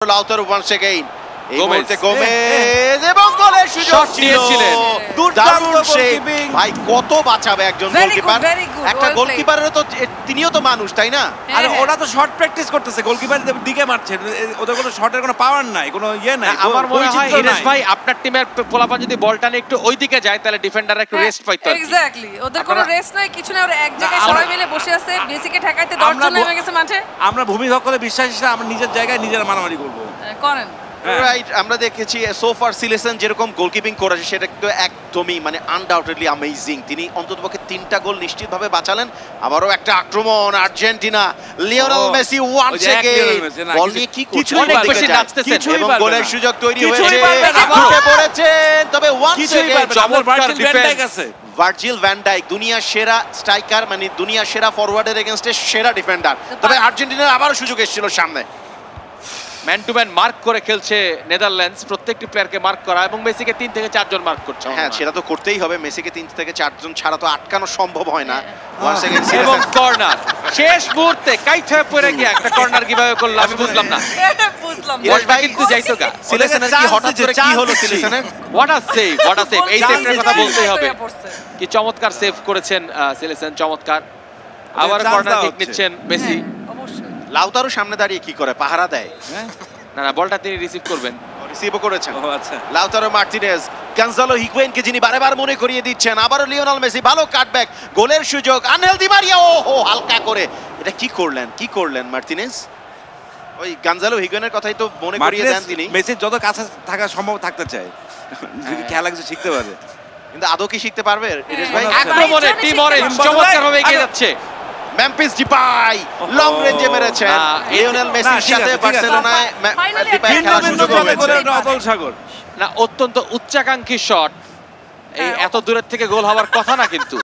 Lautaro once again. এই Gomez. মুহূর্তে Gomez এবং গোলের সুযোগ নিয়েছিলেন। দুর্দান্ত সেভ। ভাই কত বাঁচাবে একজন গোলকিপার? একটা গোলকিপারেরও তো তিনিও তো মানুষ, তাই না? আর ওরা তো শর্ট প্র্যাকটিস করতেছে, গোলকিপারের দিকে মারছে, ওদের কোনো শটের কোনো পাওয়ার নাই, কোনো ইয়ে নাই। আমার মনে হয় ইরেশ ভাই আপনার টিমের পোলাপান যদি বলটা নিয়ে একটু ওইদিকে যায় তাহলে ডিফেন্ডাররা একটু রেস্ট পাইতো। এক্স্যাক্টলি, ওদের কোনো রেস্ট নাই, কিছু না, ওরা এক জায়গায় সবাই মিলে বসে আছে, মেসিকে ঠেকাইতে 10 জন নেমে গেছে মাঠে। আমরা ভূমিদখলে বিশ্বাসী না, আমরা নিজের জায়গায় নিজেরা মারামারি করব। করেন রাইট, আমরা দেখেছি সোফার সিলেকশন যেরকম গোলকিপিং করেছে সেটা তো একদমই মানে আনডাউটেডলি অ্যামেজিং। তিনি অন্ততপক্ষে 3টা গোল নিশ্চিতভাবে বাঁচালেন। আবারও একটা আক্রমণ Argentina, Lionel Messi once again ball নিয়ে কি করছে, অনেক বেশি নাচতেছেন এবং গোলের সুযোগ তৈরি হয়েছে, ঢুকে পড়েছেন, তবে ওয়ান্স এগেইন চমৎকার ডিফেন্স। ভার্জিল ভ্যান ডাইক দুনিয়ার সেরা স্ট্রাইকার, মানে দুনিয়ার সেরা ফরওয়ার্ডের এগেইনস্টে সেরা ডিফেন্ডার। তবে আর্জেন্টিনার আবারও সুযোগ এসেছিল সামনে। ম্যান টু ম্যান মার্ক করে খেলছে নেদারল্যান্ডস, প্রত্যেকটি প্লেয়ারকে মার্ক করা এবং মেসিকে 3 থেকে 4 জন মার্ক করছে। হ্যাঁ, সেটা তো করতেই হবে, মেসিকে 3 থেকে 4 জন ছাড়া তো আটকানো সম্ভব হয় না। এবং কর্নার শেষ মুহূর্তে কাইট হয়ে পড়ে গিয়ে একটা কর্নার কিভাবে করলো আমি বুঝলাম না। বুঝলাম ইরেশ ভাই কিন্তু যাইতো গা। সিলেকশনের কি হঠাৎ করে কি হলো সিলেকশনের? What a save, what a save. এই সেভটার কথা বলতেই হবে, কি চমৎকার সেভ করেছেন সিলেকশন, চমৎকার। আবার কর্নার কিক নিচ্ছেন মেসি। লাউতারো সামনে দাঁড়িয়ে কি করে, পাহারা দেয়? না না, বলটা তিনি রিসিভ করবেন, রিসিভও করেছেন। ও আচ্ছা, লাউতারো মার্টিনেজ গনজালো হিগুয়েইনকে যিনি বারবার মনে করিয়ে দিচ্ছেন, আবারও লিওনেল মেসি, ভালো কাটব্যাক, গোলের সুযোগ, আনহেল দি মারিয়া, ওহো হালকা করে। এটা কি করলেন মার্টিনেজ? ওই গনজালো হিগুয়েইনের কথাই তো মনে করিয়ে দেন তিনি। মেসির যত কাছে থাকা সম্ভব থাকতে চায়, যদি খেলা কিছু শিখতে পারে। কিন্তু আদৌ কি শিখতে পারবে ইরেশ ভাই? আক্রমণে টিম অরেঞ্জ চমৎকারভাবে এগিয়ে যাচ্ছে। মেম্ফিস ডিপাই লং রেঞ্জে মেরেছেন। লিওনেল মেসির সাথে বার্সেলোনায় ডিপাই খেলার সুযোগ হয়েছে। অতল সাগর না, অত্যন্ত উচ্চাকাঙ্ক্ষী শট, এই এত দূরের থেকে গোল হওয়ার কথা না কিন্তু।